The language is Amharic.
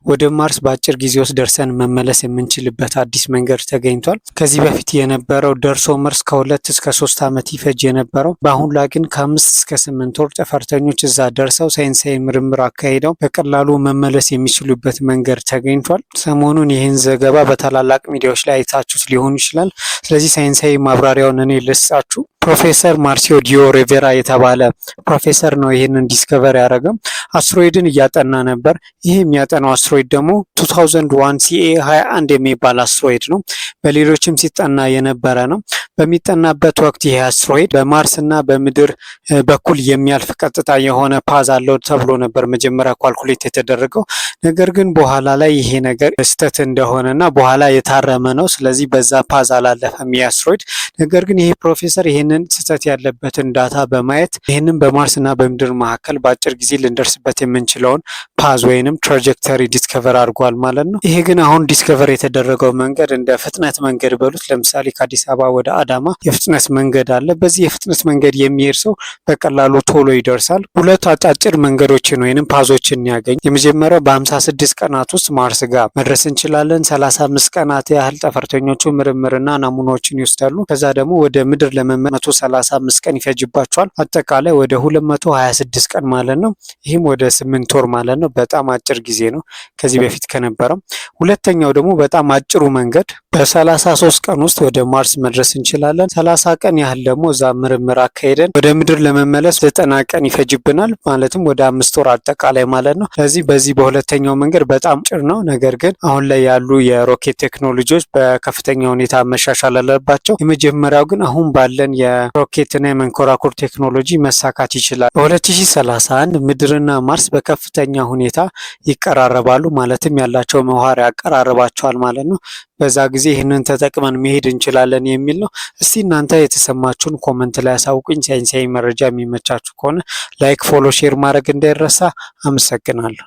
ወደ ማርስ በአጭር ጊዜ ውስጥ ደርሰን መመለስ የምንችልበት አዲስ መንገድ ተገኝቷል። ከዚህ በፊት የነበረው ደርሶ መልስ ከ2 እስከ 3 ዓመት ይፈጅ የነበረው በአሁን ላይ ግን ከ5 እስከ 8 ወር ጠፈርተኞች እዛ ደርሰው ሳይንሳዊ ምርምር አካሂደው በቀላሉ መመለስ የሚችሉበት መንገድ ተገኝቷል። ሰሞኑን ይህን ዘገባ በታላላቅ ሚዲያዎች ላይ አይታችሁት ሊሆን ይችላል። ስለዚህ ሳይንሳዊ ማብራሪያውን እኔ ልስጣችሁ። ፕሮፌሰር ማርሲዮ ዲዮ ሪቬራ የተባለ ፕሮፌሰር ነው ይህንን ዲስከቨር ያደረገው። አስትሮይድን እያጠና ነበር። ይህ የሚያጠናው አስትሮይድ ደግሞ 2001 ሲኤ 21 የሚባል አስትሮይድ ነው። በሌሎችም ሲጠና የነበረ ነው። በሚጠናበት ወቅት ይሄ አስትሮይድ በማርስ እና በምድር በኩል የሚያልፍ ቀጥታ የሆነ ፓዝ አለው ተብሎ ነበር መጀመሪያ ኳልኩሌት የተደረገው። ነገር ግን በኋላ ላይ ይሄ ነገር ስህተት እንደሆነና በኋላ የታረመ ነው። ስለዚህ በዛ ፓዝ አላለፈም ይህ አስትሮይድ። ነገር ግን ይሄ ፕሮፌሰር ይህንን ስህተት ያለበትን ዳታ በማየት ይህንን በማርስ እና በምድር መካከል በአጭር ጊዜ ልንደርስበት የምንችለውን ፓዝ ወይንም ትራጀክተሪ ዲስከቨር አድርጓል ማለት ነው። ይሄ ግን አሁን ዲስከቨር የተደረገው መንገድ እንደ ፍጥነት መንገድ በሉት። ለምሳሌ ከአዲስ አበባ ወደ አዳማ የፍጥነት መንገድ አለ። በዚህ የፍጥነት መንገድ የሚሄድ ሰው በቀላሉ ቶሎ ይደርሳል። ሁለቱ አጫጭር መንገዶችን ወይንም ፓዞችን ያገኝ። የመጀመሪያው በ56 ቀናት ውስጥ ማርስ ጋር መድረስ እንችላለን። 35 ቀናት ያህል ጠፈርተኞቹ ምርምርና ናሙናዎችን ይወስዳሉ። ከዛ ደግሞ ወደ ምድር ለመመለስ 135 ቀን ይፈጅባቸዋል። አጠቃላይ ወደ 226 ቀን ማለት ነው። ይህም ወደ 8 ወር ማለት ነው። በጣም አጭር ጊዜ ነው ከዚህ በፊት ከነበረው። ሁለተኛው ደግሞ በጣም አጭሩ መንገድ በ33 ቀን ውስጥ ወደ ማርስ መድረስ እንችላለን። 30 ቀን ያህል ደግሞ እዛ ምርምር አካሄደን ወደ ምድር ለመመለስ 90 ቀን ይፈጅብናል። ማለትም ወደ 5 ወር አጠቃላይ ማለት ነው። ስለዚህ በዚህ በሁለተኛው መንገድ በጣም አጭር ነው። ነገር ግን አሁን ላይ ያሉ የሮኬት ቴክኖሎጂዎች በከፍተኛ ሁኔታ መሻሻል አለባቸው። የመጀመሪያው ግን አሁን ባለን የሮኬትና የመንኮራኩር ቴክኖሎጂ መሳካት ይችላል። በ2031 ምድርና ማርስ በከፍተኛ ሁኔታ ይቀራረባሉ። ማለትም ያላቸው ምህዋር ያቀራርባቸዋል ማለት ነው። በዛ ጊዜ ይህንን ተጠቅመን መሄድ እንችላለን የሚል ነው። እስቲ እናንተ የተሰማችሁን ኮመንት ላይ አሳውቁኝ። ሳይንሳዊ መረጃ የሚመቻችሁ ከሆነ ላይክ፣ ፎሎ፣ ሼር ማድረግ እንዳይረሳ። አመሰግናለሁ።